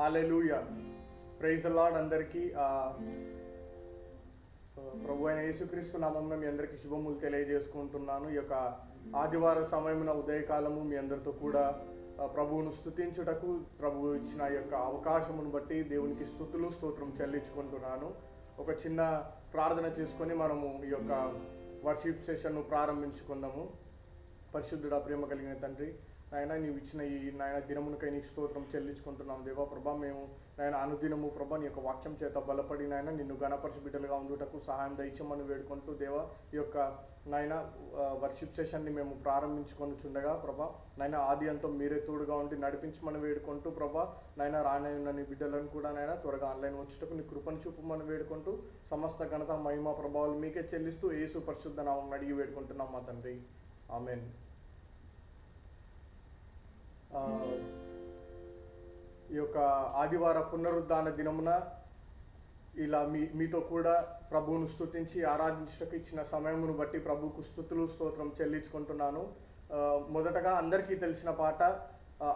Hallelujah. Praise the lord అందరికీ. ప్రభు అయిన యేసుక్రీస్తు నామమున మీ అందరికీ శుభములు తెలియజేసుకుంటున్నాను. ఈ యొక్క ఆదివార సమయమున ఉదయకాలము మీ అందరితో కూడా ప్రభువును స్తుతించుటకు ప్రభు ఇచ్చిన ఈ యొక్క అవకాశమును బట్టి దేవునికి స్తుతులు స్తోత్రం చెల్లించుకుంటున్నాను. ఒక చిన్న ప్రార్థన చేసుకొని మనము ఈ యొక్క వర్షిప్ సెషన్ను ప్రారంభించుకుందాము. పరిశుద్ధుడా, ప్రేమ కలిగిన తండ్రి, నాయన నీవు ఇచ్చిన ఈ నాయన దినమునకై నీకు స్తోత్రం చెల్లించుకుంటున్నాం దేవా. ప్రభా, మేము నాయన అనుదినము ప్రభా నీ యొక్క వాక్యం చేత బలపడి నాయన నిన్ను గణపరిచి బిడ్డలుగా ఉండుటకు సహాయం దయచేయమని వేడుకుంటూ దేవా, ఈ యొక్క నాయన వర్షిప్ సెషన్ని మేము ప్రారంభించుకొని చుండగా ప్రభా నాయన ఆది అంతం మీరే తోడుగా ఉండి నడిపించమని వేడుకుంటూ ప్రభా నాయన రానయ్యున్న నీ బిడ్డలను కూడా నాయన త్వరగా ఆన్లైన్ వచ్చుటకు నీ కృపను చూపమని వేడుకుంటూ సమస్త ఘనత మహిమ ప్రభావాలు మీకే చెల్లిస్తూ యేసు పరిశుద్ధ నామమున అడిగి వేడుకుంటున్నాం మా తండ్రి, ఆమేన్. ఈ యొక్క ఆదివార పునరుద్ధాన దినమున ఇలా మీతో కూడా ప్రభువును స్తుతించి ఆరాధించుటకు ఇచ్చిన సమయమును బట్టి ప్రభువుకు స్తుతులు స్తోత్రం చెల్లించుకుంటున్నాను. మొదటగా అందరికీ తెలిసిన పాట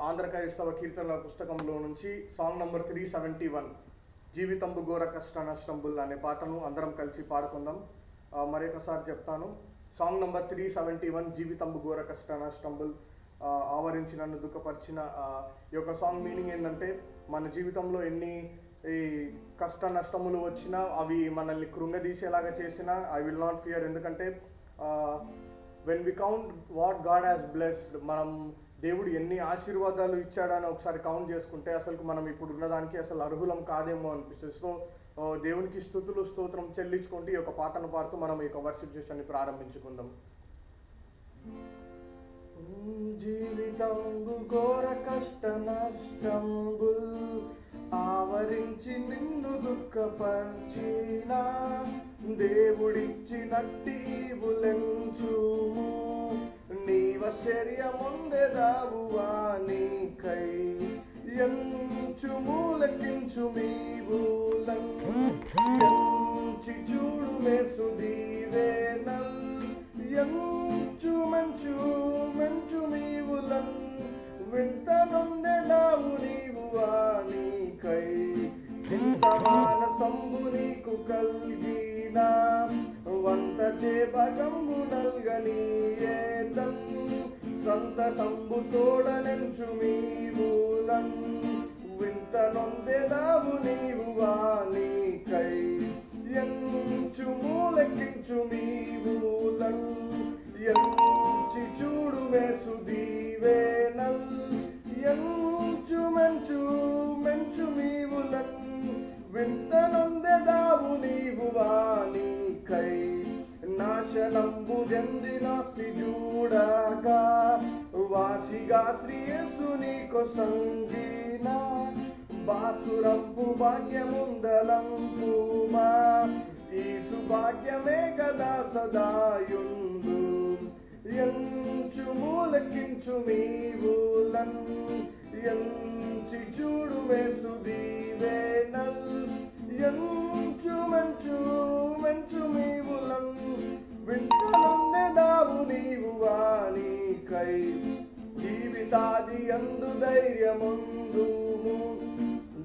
ఆంధ్ర క్రైస్తవ కీర్తనల పుస్తకంలో నుంచి సాంగ్ నంబర్ 371 జీవితంబు ఘోర కష్ట నష్టంబుల్ అనే పాటను అందరం కలిసి పాడుకుందాం. మరొకసారి చెప్తాను. సాంగ్ నంబర్ 371 జీవితంబు ఘోర కష్ట నష్టంబుల్. ఆవరించి నన్ను దుఃఖపరిచిన ఈ యొక్క సాంగ్ మీనింగ్ ఏంటంటే, మన జీవితంలో ఎన్ని ఈ కష్ట నష్టములు వచ్చినా అవి మనల్ని కృంగదీసేలాగా చేసినా ఐ విల్ నాట్ ఫియర్. ఎందుకంటే when we count what God has blessed, మనం దేవుడు ఎన్ని ఆశీర్వాదాలు ఇచ్చాడని ఒకసారి కౌంట్ చేసుకుంటే అసలు మనం ఇప్పుడు ఉన్నదానికి అసలు అర్హులం కాదేమో అనిపిస్తుంది. సో దేవునికి స్తుతులు స్తోత్రం చెల్లించుకుంటూ ఈ యొక్క పాటను పాడుతూ మనం ఈ యొక్క వర్షిప్ సెషన్ని ప్రారంభించుకుందాం. జీవితంబు ఘోర కష్ట నష్టంబుల్ ఆవరించి నిన్ను దుఃఖపరిచిన దేవుడిచ్చినట్టి ఈవులెంచుము నీవశ్చర్యముందెదావు వానికై ఎంచుము లెక్కించు మీవులన్ ఎంచి చూడు మేసు దీవేనల్ ఎంచు మంచు మంచు నీవులన్ వింత నొందెదావు నీవు వానికై ఇంత మానసంబు నీకు కలిగిన వంత చేపగంబు నల్గని ఏదం సంత సంబు తోడనెంచు మీవులన్ వింత నొందెదావు నీవు వానికై ఎంచు మూలకించు మీవులన్ ఎంచి చూడు వేసు దీవేనల్ ఎంచు మంచు మంచు మీవులన్ వింత నొందెదావు నీవు వానికై నాశనంబు చెందినాస్తి చూడగా వాసిగా శ్రీయేసు నీకు సంగీన బాసురంపు భాగ్యముందలంపుమా ఈసు భాగ్యమే కదా సదాయుందు ఎంచు మూలకించు మీవులన్ ఎంచి చూడు వేసు దీవేనల్ ఎంచు మంచు మంచు మీవులన్ వింటనొందెదావు నీవు వానికై జీవితాది అందు ధైర్యముందుము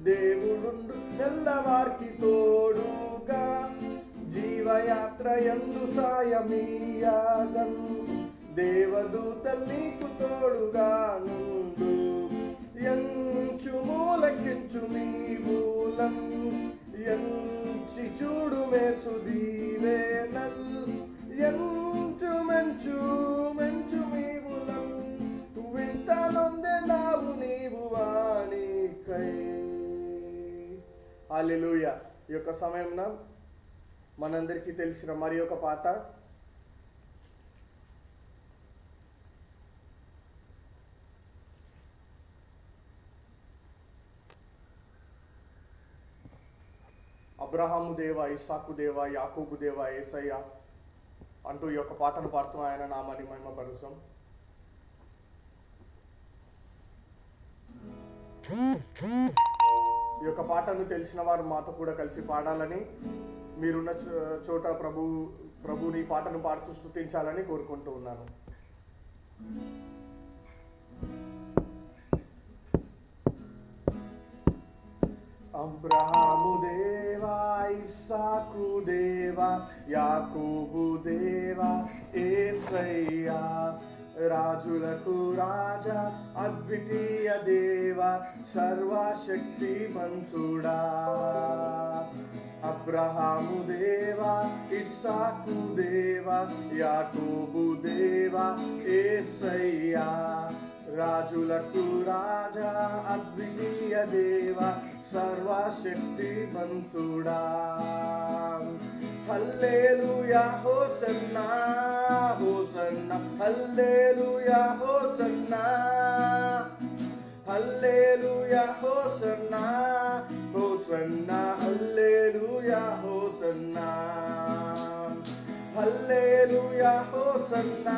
దేవుడుండు తెల్లవార్కి తోడుగా జీవయాత్ర యందు సాయమీయాగన్ దేవదూతల్ నీకు తోడుగా నుండు ఎంచు మూలకించు మీవులన్ ఎంచి చూడు మేసు దీవేనల్ ఎంచు మంచు మంచు మీవులన్ వింత నొందెదావు నీవు వానికై. హల్లెలూయా. ఈ యొక్క సమయంలో మనందరికీ తెలిసిన మరి ఒక పాట అబ్రహాము దేవ, ఇస్సాకు దేవ, యాకోబు దేవ, యేసయ్య అంటూ ఈ యొక్క పాటను పాడుతూ ఆయన నామాన్ని మహిమపరుస్తాం. ఈ యొక్క పాటను తెలిసిన వారు మాతో కూడా కలిసి పాడాలని, మీరున్న చోట ప్రభుని పాటను పాడుతూ స్తుతించాలని కోరుకుంటూ ఉన్నాను. అబ్రహాము దేవా, ఇస్సాకు దేవా, యాకోబు దేవా యేసయ్యా, రాజులకు రాజా, అద్వితీయ దేవా, సర్వశక్తిమంతుడా. అబ్రహాము దేవా, ఇస్సాకు దేవా, యాకోబు దేవా యేసయ్యా, రాజులకు రాజా, అద్వితీయ దేవా, సర్వశక్తిమంతుడా. హల్లెలూయా హోసన్నా, హోసన్నా, హల్లెలూయా హోసన్నా, హల్లెలూయా హోసన్నా, హోసన్నా, హల్లెలూయా హోసన్నా, హల్లెలూయా హోసన్నా,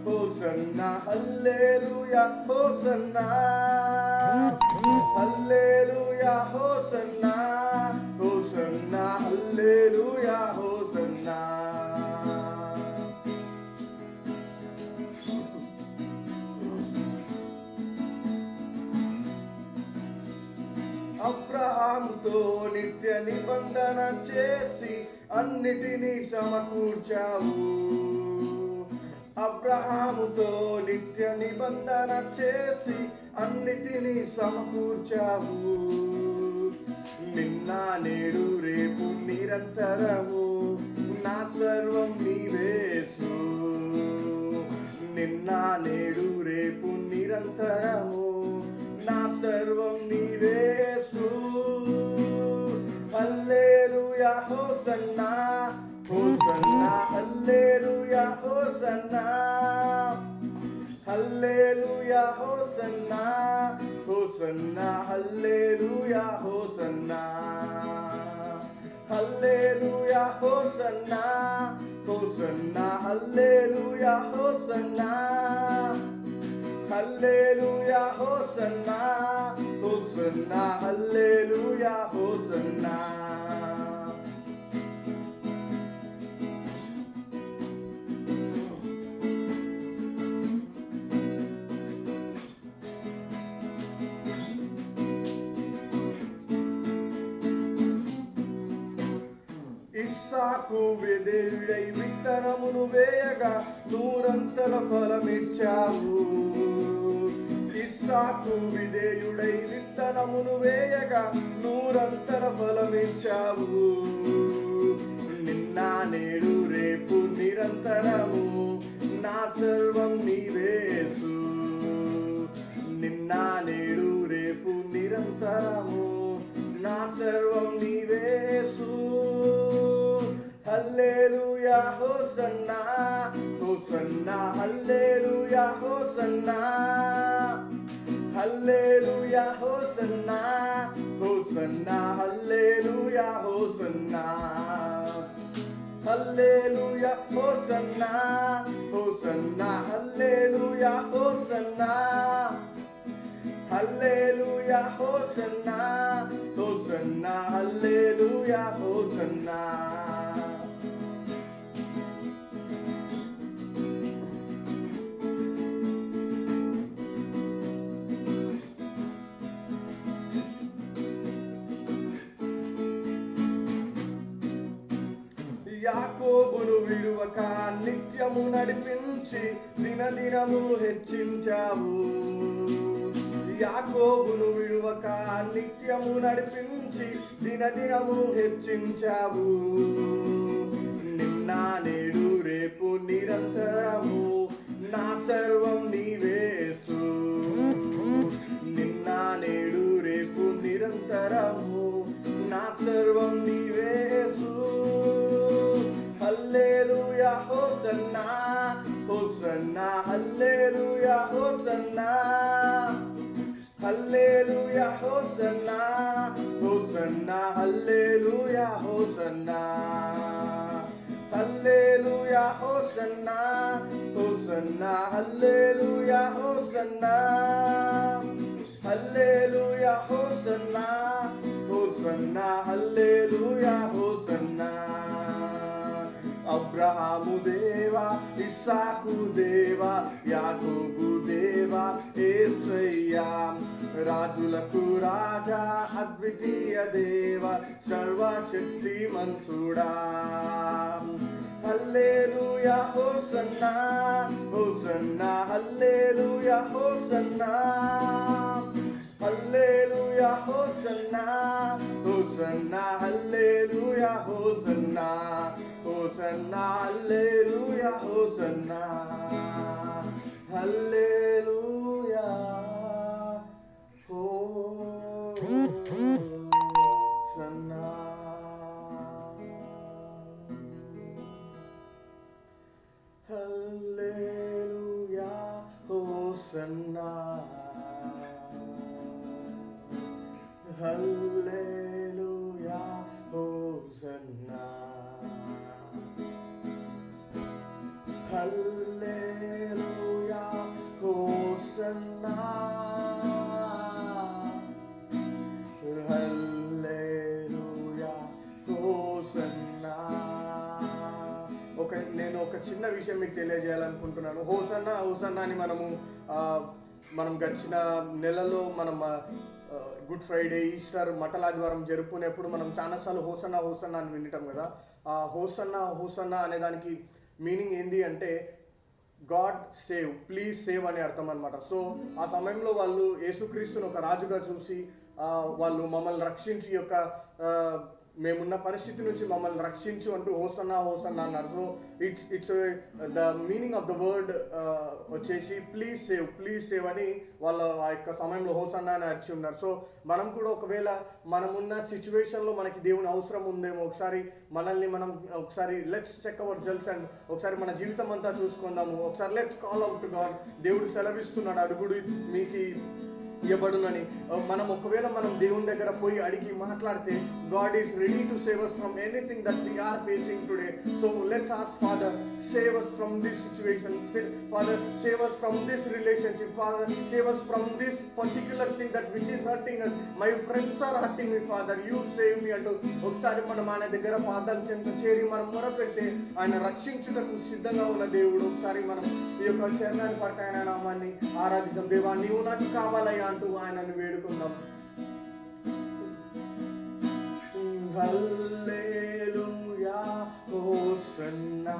హోసన్నా, హల్లెలూయా హోసన్నా, హల్లెలూయా హోసన్నా, హోసన్నా, హల్లెలూయా హోసన్నా. అబ్రహాముతో నిత్య నిబంధన చేసి అన్నిటినీ సమకూర్చావు. అబ్రహాముతో నిత్య నిబంధన చేసి అన్నిటినీ సమకూర్చావు. నిన్న నేడు రేపు నిరంతరము నా సర్వం నీవేసు. నిన్న నేడు రేపు నిరంతరము నా సర్వం నీవేసు. హల్లెలూయా హోసన్నా, హోసన్నా, హల్లెలూయా హోసన్నా, హల్లెలూయా హోసన్నా, హోసన్నా, హల్లెలూయా హోసన్నా, హల్లెలూయా హోసన్నా, హోసన్నా, హల్లెలూయా హోసన్నా, హల్లెలూయా హోసన్నా, హోసన్నా, హల్లెలూయా హోసన్నా. ఇస్సాకు విధేయుడై విత్తనమును వేయగా నూరంతల ఫలమిచ్చావు. ఇస్సాకు విధేయుడై విత్తనమును వేయగా నూరంతల ఫలమిచ్చావు. నిన్న నేడు రేపు నిరంతరము నా సర్వం నీవేసు. నిన్న నేడు రేపు నిరంతరము నా సర్వం నీవేసు. హల్లెలూయా హోసన్నా, హోసన్నా, హల్లెలూయా హోసన్నా, హల్లెలూయా హోసన్నా, హోసన్నా, హల్లెలూయా హోసన్నా, హల్లెలూయా హోసన్నా, హోసన్నా, హల్లెలూయా హోసన్నా, హల్లెలూయా హోసన్నా, హోసన్నా, హల్లెలూయా హోసన్నా. యాకోబును విడువక నిత్యము నడిపించి దినదినము హెచ్చించావు. యాకోబును విడువక నిత్యము నడిపించి దినదినము హెచ్చించావు. నిన్న నేడు రేపు నిరంతరము నా సర్వం నీవేసు. నిన్న నేడు రేపు నిరంతరము నా సర్వం నీవేసు. హల్లెలూయా హోసన్నా, హోసన్నా, హల్లెలూయా హోసన్నా, హల్లెలూయా హోసన్నా, హోసన్నా, హల్లెలూయా హోసన్నా, హల్లెలూయా హోసన్నా, హోసన్నా, హల్లెలూయా హోసన్నా, హల్లెలూయా హోసన్నా, హోసన్నా, హల్లెలూయా హోసన్నా. అబ్రహాము దేవా, ఇస్సాకు దేవా, యాకోబు దేవా యేసయ్యా, రాజులకు రాజా అద్వితీయ దేవ సర్వశక్తిమంతుడా. హల్లెలూయా హోసన్నా హోసన్నా హల్లెలూయా హోసన్నా హల్లెలూయా హోసన్నా హోసన్నా హల్లెలూయా హోసన్నా హోసన్నా హల్లెలూయా హోసన్నా హల్లెలూయా హోసన్నా. హల్లెలూయా హోసన్నా హల్లెలూయా హోసన్నా హల్లెలూయా హోసన్నా హల్లెలూయా హోసన్నా. నేను ఒక చిన్న విషయం మీకు తెలియజేయాలనుకుంటున్నాను. హోసన్నా హోసన్నా అని మనం గడిచిన నెలలో మనం గుడ్ ఫ్రైడే, ఈస్టర్, మటలాదివారం జరుపుకునేప్పుడు మనం చాలాసార్లు హోసన్నా హోసన్నా అని వింటాం కదా. ఆ హోసన్నా హోసన్నా అనే దానికి మీనింగ్ ఏంటి అంటే గాడ్ సేవ్, ప్లీజ్ సేవ్ అనే అర్థం అనమాట. సో ఆ సమయంలో వాళ్ళు యేసుక్రీస్తుని ఒక రాజుగా చూసి వాళ్ళు మమ్మల్ని రక్షించి యొక్క మేమున్న పరిస్థితి నుంచి మమ్మల్ని రక్షించు అంటూ హోసన్నా హోసన్నా అన్నారు. So it's the meaning of the word వచ్చేసి ప్లీజ్ సేవ్ అని వాళ్ళ ఆ యొక్క సమయంలో హోసన్నా అని అరిచి ఉన్నారు. సో మనం కూడా ఒకవేళ మనమున్న సిచ్యువేషన్లో మనకి దేవుని అవసరం ఉందేమో, మనల్ని మనం ఒకసారి let's check our cells and ఒకసారి మన జీవితం అంతా చూసుకుందాము. ఒకసారి let's call out to God. దేవుడు సెలవిస్తున్నాడు, అడుగుడు మీకు ఇవ్వబడునని. ఒకవేళ మనం దేవుని దగ్గర పోయి అడిగి మాట్లాడితే God is ready to save us from anything that we are facing today. So let's ask Father, save us from this situation. Father, save us from this relationship. Father, save us from this particular thing that which is hurting us. My friends are hurting me, Father, you save me అంటూ ఒకసారి మనం ఆయన దగ్గర పాదాల చెంత చేరి మనం మొరపెడితే ఆయన రక్షించుటకు సిద్ధంగా ఉన్న దేవుడు. ఒకసారి మనం ఈ యొక్క చరణాన్ని పట్టు ఆయన నామాన్ని ఆరాధిస్తాం. దేవా, నీవు నాకు కావాలయ్యా అంటూ ఆయనను వేడుకుందాం. హల్లెలూయా హోసన్నా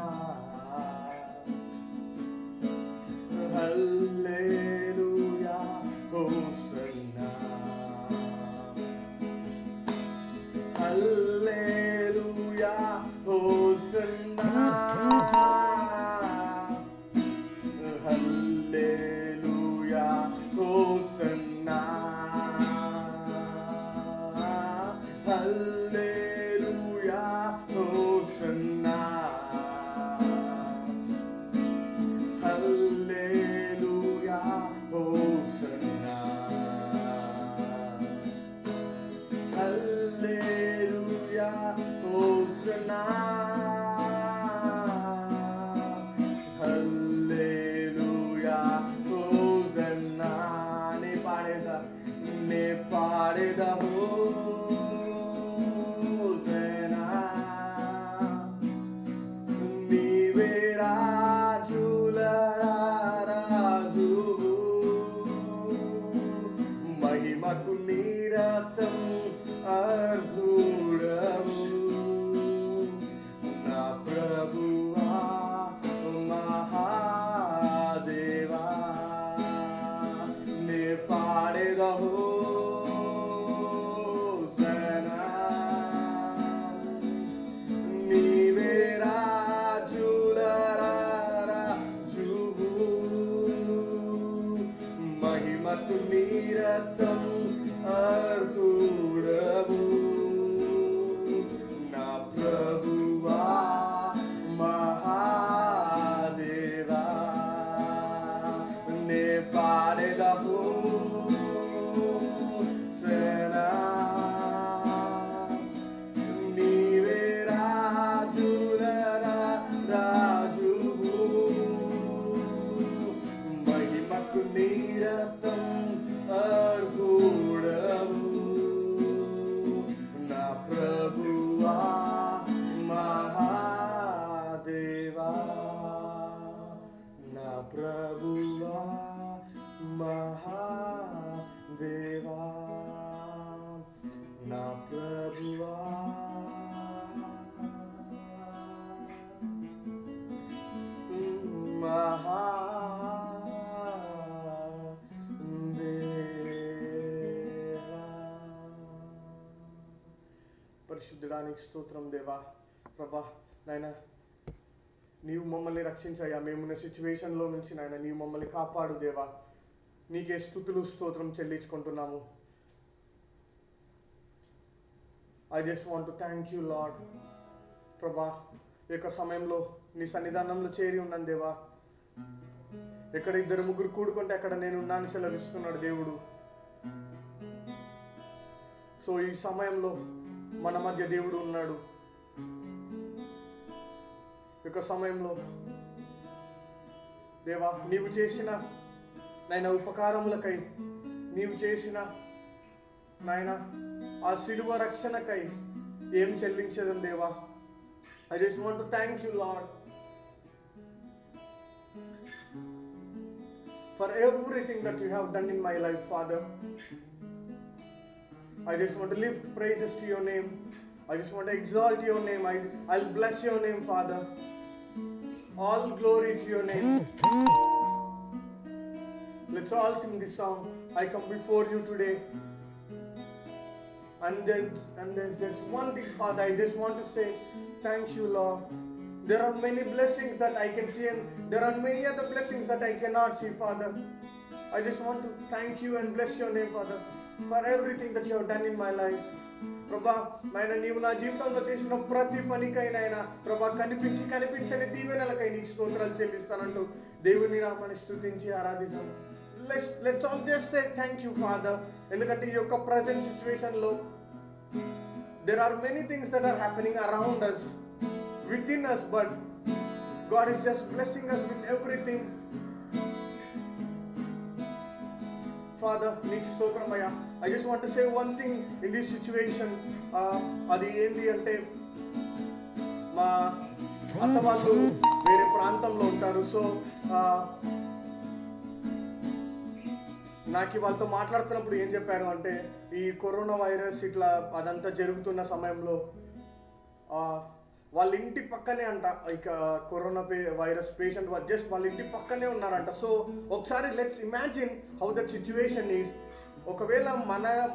హల్లెలూయా హోసన్నా హల్లెలూయా హోసన్నా హల్లెలూయా హోసన్నా హల్లెలూయా హోసన్నా హల్లెలూయా హోసన్నా హల్లెలూయా హోసన్నా హల్లెలూయా హోసన్నా. నే పాడేదా హోసన్నా. నీవే రాజుల రాజు, మహిమకు నిరతం అర్హుడవు. నీకు స్తోత్రం దేవా. ప్రభా నాయన నీవు మమ్మల్ని రక్షించయ్యా. మేమున్న సిచ్యువేషన్లో నుంచి నాయన నీవు మమ్మల్ని కాపాడు దేవా. నీకే స్తుతులు స్తోత్రం చెల్లించుకుంటున్నాము. I just want to thank you Lord. ప్రభా ఈ యొక్క సమయంలో నీ సన్నిధానంలో చేరి ఉన్నాను దేవా. ఎక్కడ 2-3 కూడుకుంటే అక్కడ నేను ఉన్నాను సెలవిస్తున్నాడు దేవుడు. సో ఈ సమయంలో మన మధ్య దేవుడు ఉన్నాడు. ఈ యొక్క సమయంలో దేవా నీవు చేసిన నాయన ఉపకారములకై, నీవు చేసిన నాయన ఆ శిలువ రక్షణకై ఏం చెల్లించడం దేవా. I just want to thank you Lord for everything that you have done in my life, Father. I just want to lift praises to your name. I just want to exalt your name. I'll bless your name, Father. All glory to your name. Let's all sing this song. I come before you today. And there's just one thing, Father. I just want to say thank you, Lord. There are many blessings that I can see, and there are many other blessings that I cannot see, Father. I just want to thank you and bless your name, Father, for everything that you have done in my life. ప్రభా నాయన నీవు నా జీవితంలో చేసిన ప్రతి పనికైనా ప్రభా కనిపించని దీవెనలకై నీకు స్తోత్రాలు చెల్లిస్తానంటూ దేవుని నామాన్ని స్తుతించి ఆరాధిస్తాం. Let's all just say thank you, Father. ఎందుకంటే ఈ యొక్క ప్రజెంట్ సిచ్యువేషన్ లో there are many things that are happening around us, within us, but God is just blessing us with everything. Father, నీకు స్తోత్రమయ్యా. I just want to say one thing in this situation. అది ఏంటి అంటే మా అత్త వాళ్ళు వేరే ప్రాంతంలో ఉంటారు. సో నాకు వాళ్ళతో మాట్లాడుతున్నప్పుడు ఏం చెప్పారు అంటే ఈ కరోనా వైరస్ ఇట్లా అదంతా జరుగుతున్న సమయంలో వాళ్ళ ఇంటి పక్కనే అంట ఇక కరోనా వైరస్ పేషెంట్ జస్ట్ వాళ్ళ ఇంటి పక్కనే ఉన్నారంట. సో ఒకసారి let's imagine how that situation is. ఒకవేళ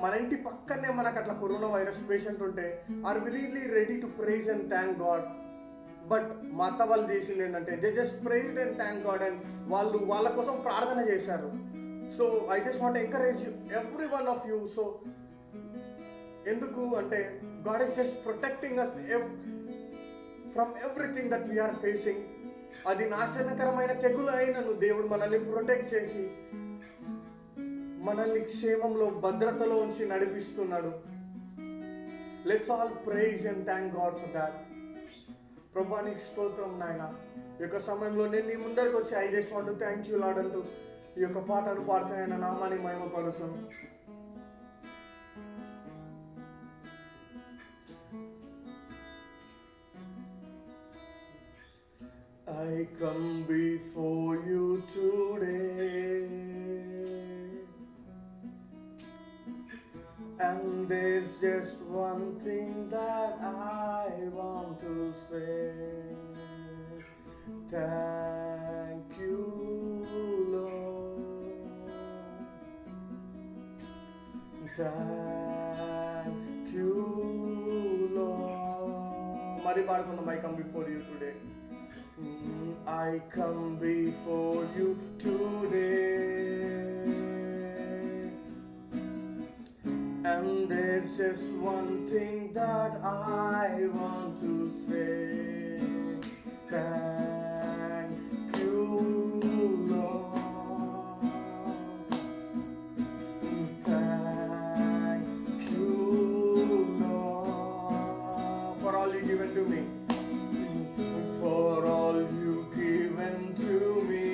మన ఇంటి పక్కనే మనకు అట్లా కరోనా వైరస్ పేషెంట్ ఉంటే are we really ready to praise and thank God? But మా అత్త వాళ్ళు చేసింది ఏంటంటే they just praised and thank God, and వాళ్ళు వాళ్ళ కోసం ప్రార్థన చేశారు. So I just want encourage every one of you. So ఎందుకు అంటే God is just protecting us from everything that we're facing. అది నాశనకరమైన తెగులు అయినను దేవుడు మనల్ని ప్రొటెక్ట్ చేసి మనల్ని క్షేమంలో భద్రతలో ఉంచి నడిపిస్తున్నాడు. Let's all praise and thank God for that. ప్రభా నీకు స్తోత్రం నాయన. ఈ యొక్క సమయంలో నేను నీ ముందరికి వచ్చి I just want to thank you lord అంటూ ఈ యొక్క పాటను పాడుతున్న నామాన్ని మహిమపరుస్తాను. I come before you today, and there's just one thing that I want to say. Thank you, Lord. Thank you, Lord. Mari paadukundam. I come before you today. I come before you today, and there's just one thing that I want to say. Thank you, Lord. Thank you, Lord, for all you've given to me. For all you've given to me,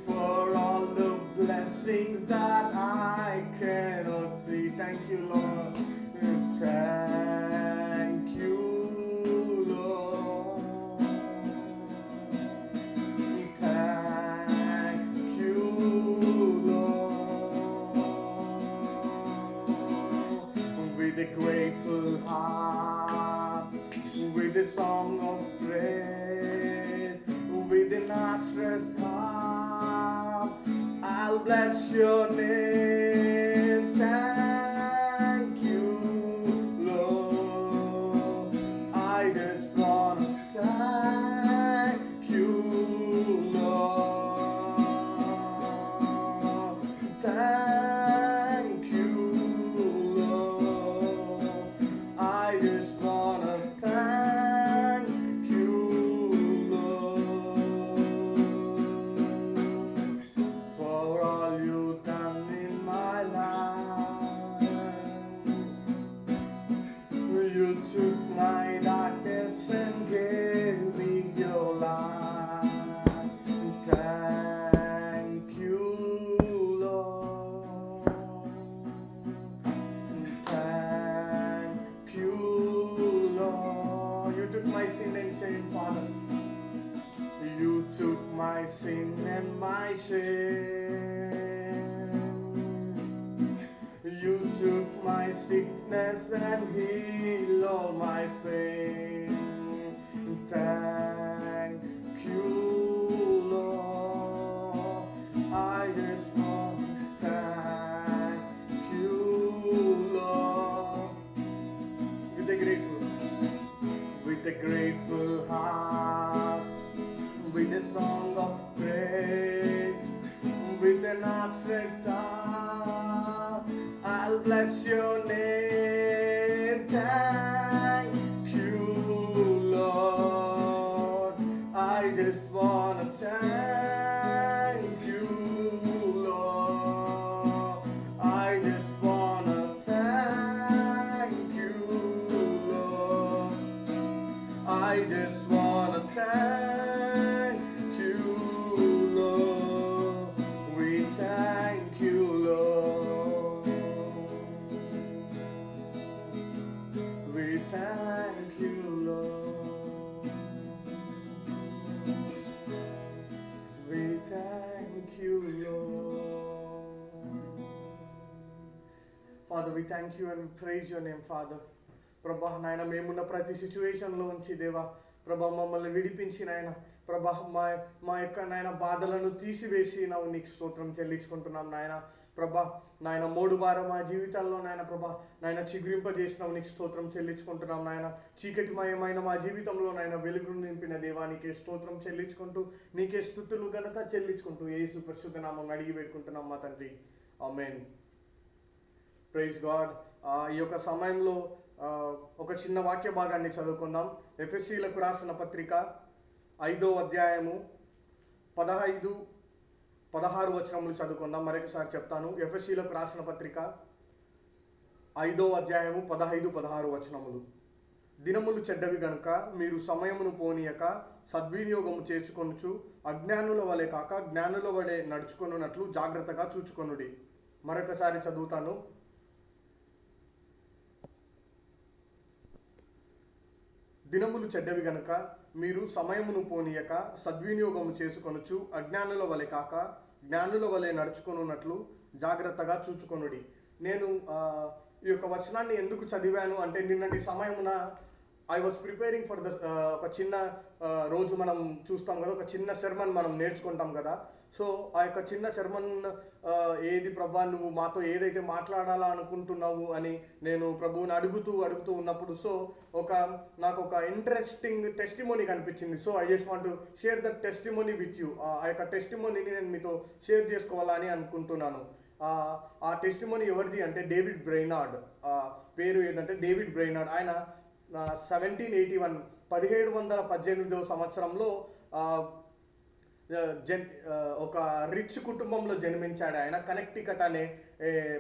for all the blessings that I cannot see. Thank you, Lord. Thank you, Lord. Thank you, Lord. With a grateful heart, with a song of praise, with an outstretched arm, I'll bless your name. Thank sickness and heal all my pain. Thank you, Lord. I just want to thank you, Lord. With a grateful heart, with a song of praise, with an outstretched arm, I'll bless your name. Thank you, Lord. I just wanna thank you, Lord. I just wanna thank you, Lord. I just wanna thank you, Lord. We thank you, Lord. We thank you, Lord. We thank you, Lord. Father, we thank you and we praise your name, Father. ప్రభా నాయన మేమున్న ప్రతి సిచ్యువేషన్లో ఉంచి దేవా ప్రభా మమ్మల్ని విడిపించి నాయన ప్రభా మా యొక్క నాయన బాధలను తీసివేసి నీకు స్తోత్రం చెల్లించుకుంటున్నాం నాయన ప్రభా నాయన మోడు వారం మా జీవితాల్లో నాయన ప్రభా నాయన చిగురింపజేసినావు నీకు స్తోత్రం చెల్లించుకుంటున్నాం నాయన చీకటిమయమైన మా జీవితంలో నాయన వెలుగును నింపిన దేవా నీకే స్తోత్రం చెల్లించుకుంటూ నీకే స్తుతులు ఘనత చెల్లించుకుంటూ యేసు పరిశుద్ధ నామం అడిగి పెట్టుకుంటున్నాం మా తండ్రి ఆమేన్. Praise God. ఈ యొక్క సమయంలో ఒక చిన్న వాక్య భాగాన్ని చదువుకుందాం. ఎఫెసీలకు రాసిన పత్రిక 5వ అధ్యాయము 15-16 వచనములు చదువుకుందాం. మరొకసారి చెప్తాను. ఎఫెసీలకు రాసిన పత్రిక 5వ అధ్యాయము 15-16 వచనములు. దినములు చెడ్డవి గనుక మీరు సమయమును పోనీయక సద్వినియోగము చేసుకొనుచు అజ్ఞానుల వలె కాక జ్ఞానుల వలె నడుచుకొనున్నట్లు జాగ్రత్తగా చూచుకొనుడి. మరొకసారి చదువుతాను. దినములు చెడ్డవి గనుక మీరు సమయమును పోనీయక సద్వినియోగము చేసుకొనుచు అజ్ఞానుల వలె కాక జ్ఞానుల వలె నడుచుకొనున్నట్లు జాగ్రత్తగా చూచుకొనుడి. నేను ఈ యొక్క వచనాన్ని ఎందుకు చదివాను అంటే నిన్నటి సమయమున I was preparing for the ఒక చిన్న రోజు మనం చూస్తాం కదా, ఒక చిన్న సెర్మన్ మనం నేర్చుకుంటాం కదా. సో ఆ యొక్క చిన్న సెర్మన్ ఏది ప్రభా నువ్వు మాతో ఏదైతే మాట్లాడాలా అనుకుంటున్నావు అని నేను ప్రభువుని అడుగుతూ ఉన్నప్పుడు సో నాకు ఒక ఇంట్రెస్టింగ్ టెస్టిమోనీ కనిపించింది. So I just want to share that testimony with you. ఆ యొక్క టెస్టిమోనీని నేను మీతో షేర్ చేసుకోవాలని అనుకుంటున్నాను. ఆ టెస్టిమోనీ ఎవరిది అంటే డేవిడ్ బ్రెయినార్డ్. పేరు ఏంటంటే డేవిడ్ బ్రెయినార్డ్. ఆయన 1781 1718వ సంవత్సరంలో ఒక రిచ్ కుటుంబంలో జన్మించాడు. ఆయన కనెక్టికట్ అనే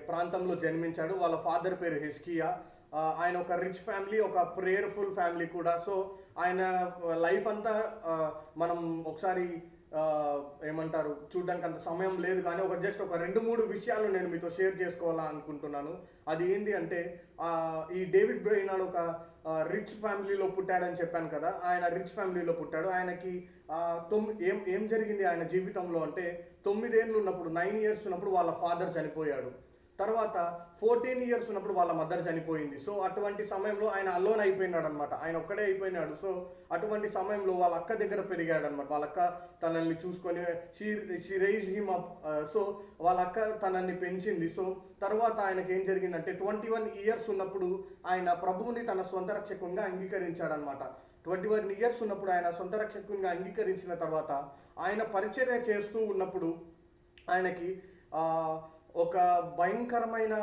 ప్రాంతంలో జన్మించాడు. వాళ్ళ ఫాదర్ పేరు హెస్కియా. ఆయన ఒక రిచ్ ఫ్యామిలీ, ఒక ప్రేయర్ఫుల్ ఫ్యామిలీ కూడా. సో ఆయన లైఫ్ అంతా మనం ఒకసారి ఏమంటారు చూడడానికి అంత సమయం లేదు, కానీ జస్ట్ ఒక 2-3 విషయాలు నేను మీతో షేర్ చేసుకోవాలా అనుకుంటున్నాను. అది ఏంటి అంటే ఈ డేవిడ్ బ్రెయినార్డ్ ఒక రిచ్ ఫ్యామిలీలో పుట్టాడని చెప్పాను కదా. ఆయన రిచ్ ఫ్యామిలీలో పుట్టాడు. ఆయనకి ఏం జరిగింది ఆయన జీవితంలో అంటే 9 ఏళ్ళు ఉన్నప్పుడు 9 ఇయర్స్ ఉన్నప్పుడు వాళ్ళ ఫాదర్ చనిపోయాడు. తర్వాత 14 ఇయర్స్ ఉన్నప్పుడు వాళ్ళ మదర్ చనిపోయింది. సో అటువంటి సమయంలో ఆయన అలోన్ అయిపోయినాడు అనమాట. ఆయన ఒక్కడే అయిపోయినాడు. సో అటువంటి సమయంలో వాళ్ళ అక్క దగ్గర పెరిగాడు అనమాట. వాళ్ళ అక్క తనని చూసుకొని she raise him up. So వాళ్ళ అక్క తనని పెంచింది. సో తర్వాత ఆయనకి ఏం జరిగిందంటే 21 ఇయర్స్ ఉన్నప్పుడు ఆయన ప్రభువుని తన సొంత రక్షకునిగా అంగీకరించాడు అనమాట. 21 ఇయర్స్ ఉన్నప్పుడు ఆయన సొంత రక్షకునిగా అంగీకరించిన తర్వాత ఆయన పరిచర్య చేస్తూ ఉన్నప్పుడు ఆయనకి ఒక భయంకరమైన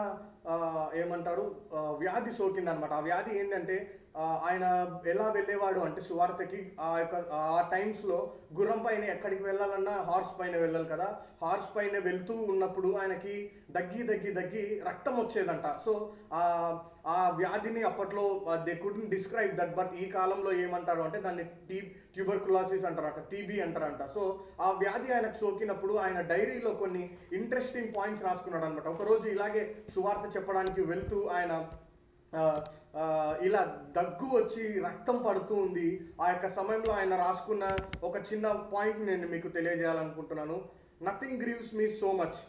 ఏమంటారు వ్యాధి సోకిందనమాట. ఆ వ్యాధి ఏంటంటే ఆయన ఎలా వెళ్ళేవాడు అంటే సువార్తకి ఆ టైమ్స్లో గుర్రం పైన ఎక్కడికి వెళ్ళాలన్నా హార్స్ పైన వెళ్ళాలి కదా. హార్స్ పైన వెళ్తూ ఉన్నప్పుడు ఆయనకి దగ్గి రక్తం వచ్చేదంట. సో ఆ వ్యాధిని అప్పట్లో they couldn't describe that, but ఈ కాలంలో ఏమంటారు అంటే దాన్ని ట్యూబర్కులోసిస్ అంటారంట, టీబీ అంటారంట. సో ఆ వ్యాధి ఆయనకు సోకినప్పుడు ఆయన డైరీలో కొన్ని ఇంట్రెస్టింగ్ పాయింట్స్ రాసుకున్నాడు అనమాట. ఒకరోజు ఇలాగే సువార్త చెప్పడానికి వెళ్తూ ఆయన ఇలా దగ్గు వచ్చి రక్తం పడుతూ ఉంది. ఆ యొక్క సమయంలో ఆయన రాసుకున్న ఒక చిన్న పాయింట్ నేను మీకు తెలియజేయాలనుకుంటున్నాను. Nothing Greaves me so much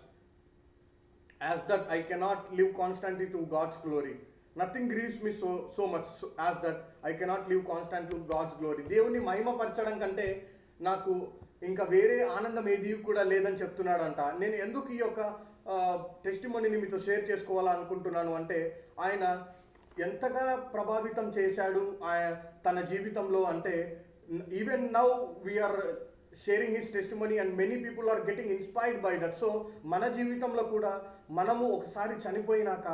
as that I cannot live constantly to God's glory. నథింగ్ గ్రీవ్స్ మీ సో మచ్ as that I cannot live constant to God's glory. దేవుని మహిమపరచడం కంటే నాకు ఇంకా వేరే ఆనందం ఏది కూడా లేదని చెప్తున్నాడంట. నేను ఎందుకు ఈ యొక్క టెస్టిమనీని మీతో షేర్ చేసుకోవాలనుకుంటున్నాను అంటే, ఆయన ఎంతగా ప్రభావితం చేశాడు తన జీవితంలో అంటే, even now we are sharing his testimony and many people are getting inspired by that. So మన జీవితంలో కూడా మనము ఒకసారి చనిపోయినాక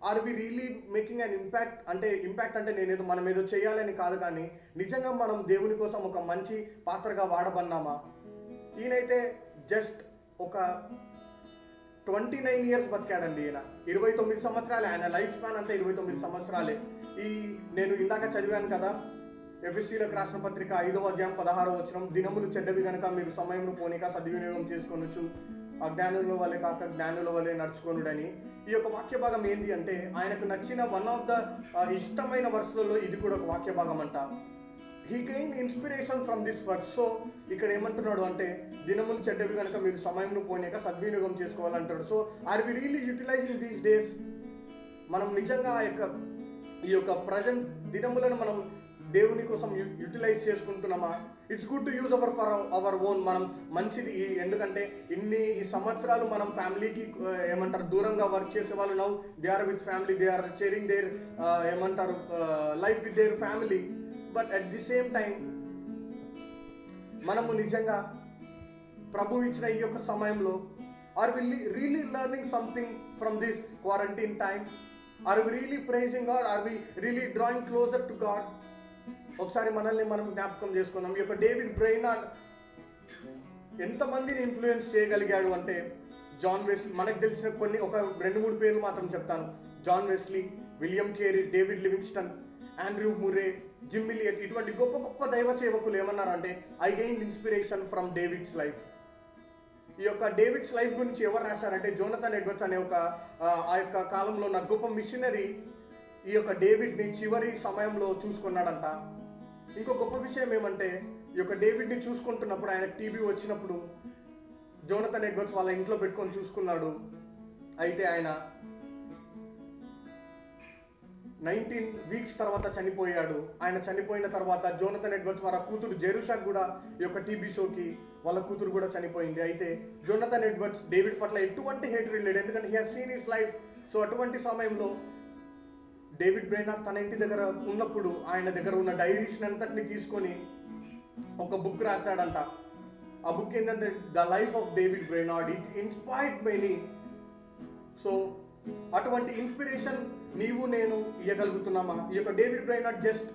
are we really making an impact అంటే నేనేదో మనం ఏదో చేయాలని కాదు, కానీ నిజంగా మనం దేవుని కోసం ఒక మంచి పాత్రగా వాడబన్నామా? ఈయనైతే జస్ట్ ఒక 29 years బతికాడండి. ఈయన 29 సంవత్సరాలే, ఆయన లైఫ్ స్పాన్ అంతా 29 సంవత్సరాలే. నేను ఇందాక చదివాను కదా, ఎఫెసీయులకు రాసిన పత్రిక 5వ అధ్యాయం 16వ వచనం, దినములు చెడ్డవి గనక మీరు సమయమును పోనీక సద్వినియోగం చేసుకొనొచ్చు, అజ్ఞానుల వలె కాక జ్ఞానుల వలె నడుచుకొనుడని. ఈ యొక్క వాక్య భాగం ఏంటి అంటే, ఆయనకు నచ్చిన వన్ ఆఫ్ ద ఇష్టమైన వర్స్లలో ఇది కూడా ఒక వాక్య భాగం అంట. He gain inspiration from this verse. So ఇక్కడ ఏమంటున్నాడు అంటే, దినములు చెడ్డవి కనుక మీరు సమయంను పోనీక సద్వినియోగం చేసుకోవాలంటాడు. So are we really utilising these days? మనం నిజంగా ఈ యొక్క ప్రజెంట్ దినములను మనం దేవుని కోసం యూటిలైజ్ చేసుకుంటున్నామా? It's good to use for our own. మనం మంచిది, ఎందుకంటే ఇన్ని సంవత్సరాలు మనం ఫ్యామిలీకి దూరంగా వర్క్ చేసే వాళ్ళు now they are with family, they are sharing their life with their family. But at the same time మనము నిజంగా ప్రభు ఇచ్చిన ఈ యొక్క సమయంలో are we really learning something from this quarantine time? Are we really praising God? Are we really drawing closer to God? ఒకసారి మనల్ని మనం జ్ఞాపకం చేసుకుందాం. ఈ యొక్క డేవిడ్ బ్రెయినార్డ్ ఎంతమందిని ఇన్ఫ్లుయెన్స్ చేయగలిగాడు అంటే, జాన్ వెస్లీ, మనకు తెలిసిన ఒక 2-3 పేర్లు మాత్రం చెప్తాను. John Wesley, William Carey, David Livingstone, Andrew Murray, Jim Elliot, ఇటువంటి గొప్ప గొప్ప దైవ సేవకులు ఏమన్నారంటే, I gain inspiration from David's life. ఈ యొక్క డేవిడ్స్ లైఫ్ గురించి ఎవరు రాశారంటే, జోనథన్ ఎడ్వర్డ్స్ అనే ఆ యొక్క కాలంలో ఉన్న గొప్ప మిషనరీ ఈ యొక్క డేవిడ్ని చివరి సమయంలో చూసుకున్నాడంట. ఇంకో గొప్ప విషయం ఏమంటే, ఈ యొక్క డేవిడ్ని చూసుకుంటున్నప్పుడు ఆయన టీబీ వచ్చినప్పుడు జోనథన్ ఎడ్వర్డ్స్ వాళ్ళ ఇంట్లో పెట్టుకొని చూసుకున్నాడు. అయితే ఆయన 19 weeks తర్వాత చనిపోయాడు. ఆయన చనిపోయిన తర్వాత జోనథన్ ఎడ్వర్డ్స్ వాళ్ళ కూతురు జెరూషాకు కూడా ఈ యొక్క టీబీ షోకి వాళ్ళ కూతురు కూడా చనిపోయింది. అయితే జోనథన్ ఎడ్వర్డ్స్ డేవిడ్ పట్ల ఎటువంటి హేట్రెడ్ లేడు, ఎందుకంటే he has seen his life. So అటువంటి సమయంలో డేవిడ్ బ్రెయినార్డ్ తన ఇంటి దగ్గర ఉన్నప్పుడు ఆయన దగ్గర ఉన్న డైరీస్ అంతటిని తీసుకొని ఒక బుక్ రాశాడంట. ఆ బుక్ ఏంటంటే the life of David Brainerd. It inspired many. So అటువంటి ఇన్స్పిరేషన్ నీవు నేను ఇవ్వగలుగుతున్నామా? ఈ యొక్క డేవిడ్ బ్రెయినార్డ్ జస్ట్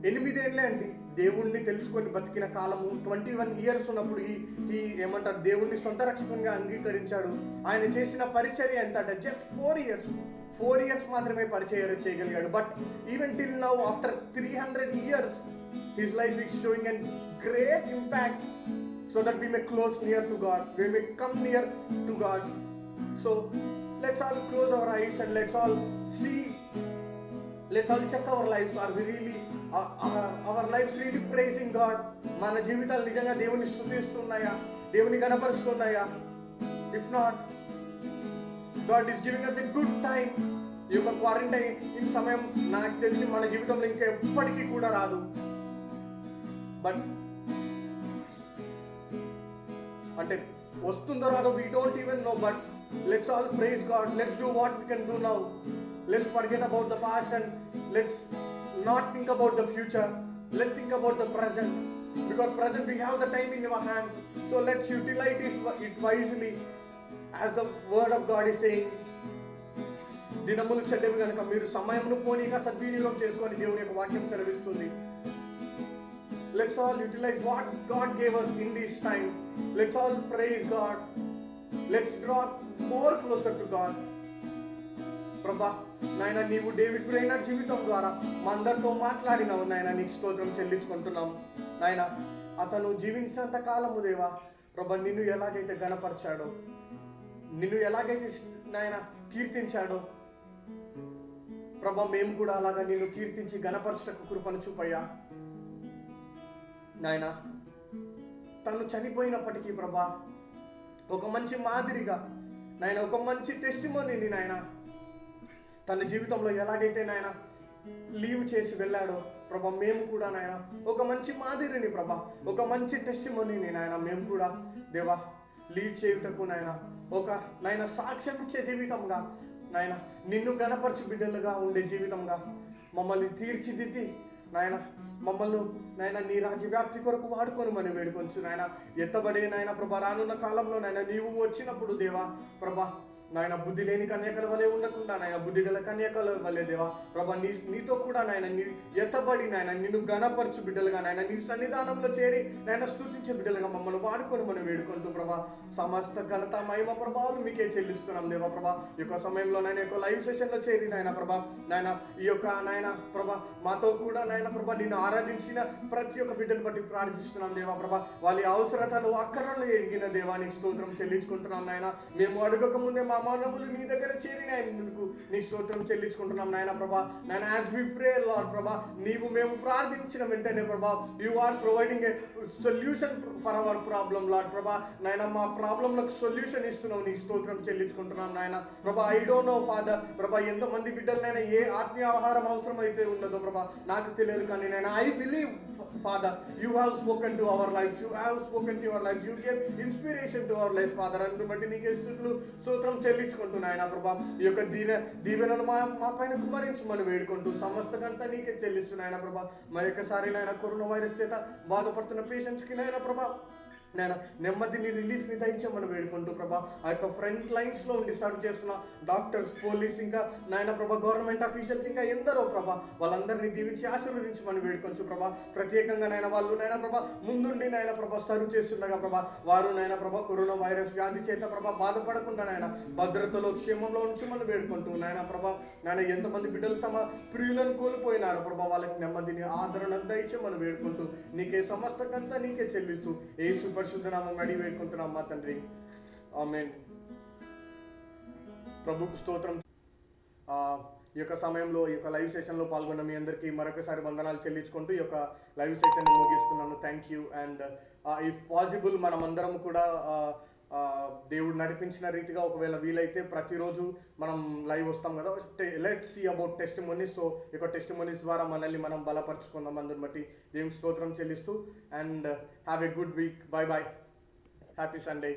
8 ఏళ్ళే అండి దేవుణ్ణి తెలుసుకొని బతికిన కాలము. 21 years ఉన్నప్పుడు ఈ దేవుణ్ణి సొంత రక్షకునిగా అంగీకరించాడు. ఆయన చేసిన పరిచర్య ఎంత అంటే జస్ట్ 4 years మాత్రమే పరిచయం చేయగలిగాడు. But even till now after 300 years his life is showing an great impact, so that we may close near to God, we may come near to God. So let's all close our eyes and let's all check our lives. Are we really our lives really praising God? మన జీవితాలు నిజంగా దేవుని స్తుతిస్తున్నాయా, దేవుని గణపరుస్తున్నాయా? If not, God is giving us a good time. ఈ యొక్క quarantine సమయం నాకు తెలిసి మన జీవితంలో ఇంకా ఎప్పటికీ కూడా రాదు. బట్ అంటే వస్తుందో రాదో we don't even know, but let's all praise God. Let's do what we can do now. Let's forget about the past and let's not think about the future. Let's think about the present, because present we have the time in our hand. So let's utilize it wisely, as the word of God is saying, దినములు చెడ్డవి కనుక మీరు సమయమును పోనీక సద్వినియోగం చేసుకొని దేవుని యొక్క వాక్యం సెలవిస్తుంది. Let's all utilize what God gave us in this time. Let's all praise God. Let's draw more closer to God. ప్రభా నాయన, నీవు డేవిడ్ బ్రెయినార్డ్ జీవితం ద్వారా మా అందరితో మాట్లాడినావు నాయన, నీకు స్తోత్రం చెల్లించుకుంటున్నాం నాయన. అతను జీవించినంత కాలము దేవా ప్రభా నిన్ను ఎలాగైతే గణపరిచాడో, నిన్ను ఎలాగైతే నాయన కీర్తించాడో ప్రభా, మేము కూడా అలాగా నిన్ను కీర్తించి గణపరచటకు కృపను చూపయ్యా నాయన. తను చనిపోయినప్పటికీ ప్రభా ఒక మంచి మాదిరిగా నాయన, ఒక మంచి టెస్టిమోనీని నాయన తన జీవితంలో ఎలాగైతే నాయన లీవ్ చేసి వెళ్ళాడో ప్రభా, మేము కూడా నాయన ఒక మంచి మాదిరిని ప్రభా, ఒక మంచి టెస్టిమోనీని నాయన మేము కూడా దేవా లీడ్ చేయుటకు నాయన ఒక నాయన సాక్ష్యం ఇచ్చే జీవితంగా నాయన నిన్ను గణపరచు బిడ్డలుగా ఉండే జీవితంగా మమ్మల్ని తీర్చిదిద్ది నాయన మమ్మల్ని నాయన నీ రాజ్య వ్యాప్తి కొరకు వాడుకొని మనం వేడుకొంచు నాయన. ఎత్తబడే నాయన ప్రభా, రానున్న కాలంలో నాయన నీవు వచ్చినప్పుడు దేవా ప్రభా నాయన బుద్ధి లేని కన్యకల వలె ఉండకుండా నాయన బుద్ధి గల కన్యకల వలె దేవా ప్రభా నీతో కూడా నాయన నీ ఎత్తబడి నాయన నిన్ను గణపరచు బిడ్డలుగా నాయన నీ సన్నిధానంలో చేరి నాయన స్తుతించే బిడ్డలుగా మమ్మల్ని వాడుకొని మనం వేడుకుంటూ ప్రభా సమస్త ఘనత మహిమ ప్రభావాలు మీకే చెల్లిస్తున్నాం దేవా ప్రభా. ఈ యొక్క సమయంలో నాయన యొక్క లైవ్ సెషన్ లో చేరి నాయన ప్రభా నాయన ఈ యొక్క నాయన ప్రభా మాతో కూడా నాయన ప్రభా నిన్ను ఆరాధించిన ప్రతి ఒక్క బిడ్డను బట్టి ప్రార్థిస్తున్నాం దేవా ప్రభా. వాళ్ళ అవసరతలు అక్కరలు ఎరిగిన దేవానికి స్తోత్రం చెల్లించుకుంటున్నాం నాయన. మేము అడగక ముందే మా మానవులు నీ దగ్గర చేరిన నీ స్తోత్రం చెల్లించుకుంటున్నాం నాయన ప్రభా. నాయన యాజ్ వి ప్రే లార్డ్ ప్రభా, నీవు మేము ప్రార్థించిన వెంటనే ప్రభా you are providing a solution for our problem Lord ప్రభా. నాయన మా ప్రాబ్లంలకు సొల్యూషన్ ఇస్తున్నావు, నీ స్తోత్రం చెల్లించుకుంటున్నాం నాయన ప్రభా. ఐ డోంట్ నో ఫాదర్ ప్రభా ఎంతమంది బిడ్డలనైనా ఏ ఆత్మీయ ఆహారం అవసరం అయితే ఉన్నదో ప్రభా నాకు తెలియదు, కానీ నేను I believe Father, you have spoken to our lives, you have spoken to our lives, you gave inspiration to our lives, Father. అందును బట్టి నీకే స్తుతులు స్తోత్రం చెల్లించుకుంటున్నాయన ప్రభా. ఈ యొక్క దీవెనను మా పైన కుమరించమని వేడుకుంటూ సమస్తకంతా నీకే చెల్లిస్తున్నాయన ప్రభా. మరి ఒక్కసారి నాయన కరోనా వైరస్ చేత బాధపడుతున్న పేషెంట్స్ కి నాయన ప్రభా నేను నెమ్మదిని రిలీఫ్ని దయచేయమని వేడుకుంటూ ప్రభా ఆ యొక్క ఫ్రంట్ లైన్స్ లో ఉండి సర్వ్ చేస్తున్న డాక్టర్స్, పోలీస్, ఇంకా నాయన ప్రభా గవర్నమెంట్ అఫీషియల్స్ ఇంకా ఎందరో ప్రభా వాళ్ళందరినీ దీవించి ఆశీర్వదించమని వేడుకొంచు ప్రభా. ప్రత్యేకంగా నాయన వాళ్ళు నాయన ప్రభా ముందుండి నాయన ప్రభా సర్వ్ చేస్తుండగా ప్రభా వారు నాయన ప్రభా కరోనా వైరస్ వ్యాధి చేత ప్రభా బాధపడకుండా నాయన భద్రతలో క్షేమంలో ఉంచమని వేడుకుంటూ నాయన ప్రభా నాయన ఎంతమంది బిడ్డలు తమ ప్రియులను కోల్పోయినారు ప్రభా వాళ్ళకి నెమ్మదిని ఆదరణ దయచేయమని వేడుకుంటూ నీకే సమస్తకంతా నీకే చెల్లిస్తూ యేసు పరిశుద్ధ నామం అడిగి వేడుకుంటున్నాం మా తండ్రి, ఆమేన్. ప్రభుకు స్తోత్రం. ఈ యొక్క సమయంలో ఈ యొక్క లైవ్ సెషన్ లో పాల్గొన్న మీ అందరికీ మరొకసారి వందనాలు చెల్లించుకుంటూ ఈ యొక్క లైవ్ సెషన్ ముగిస్తున్నాను. Thank you. And if possible మనం అందరం కూడా దేవుడు నడిపించిన రీతిగా ఒకవేళ వీలైతే ప్రతిరోజు మనం లైవ్ వస్తాం కదా, let's see about testimonies. So ఈ యొక్క టెస్టిమోనీస్ ద్వారా మనల్ని మనం బలపరుచుకుందాం. అందుని బట్టి దేవునికి స్తోత్రం చెల్లిస్తూ and have a good week. By by. Happy Sunday.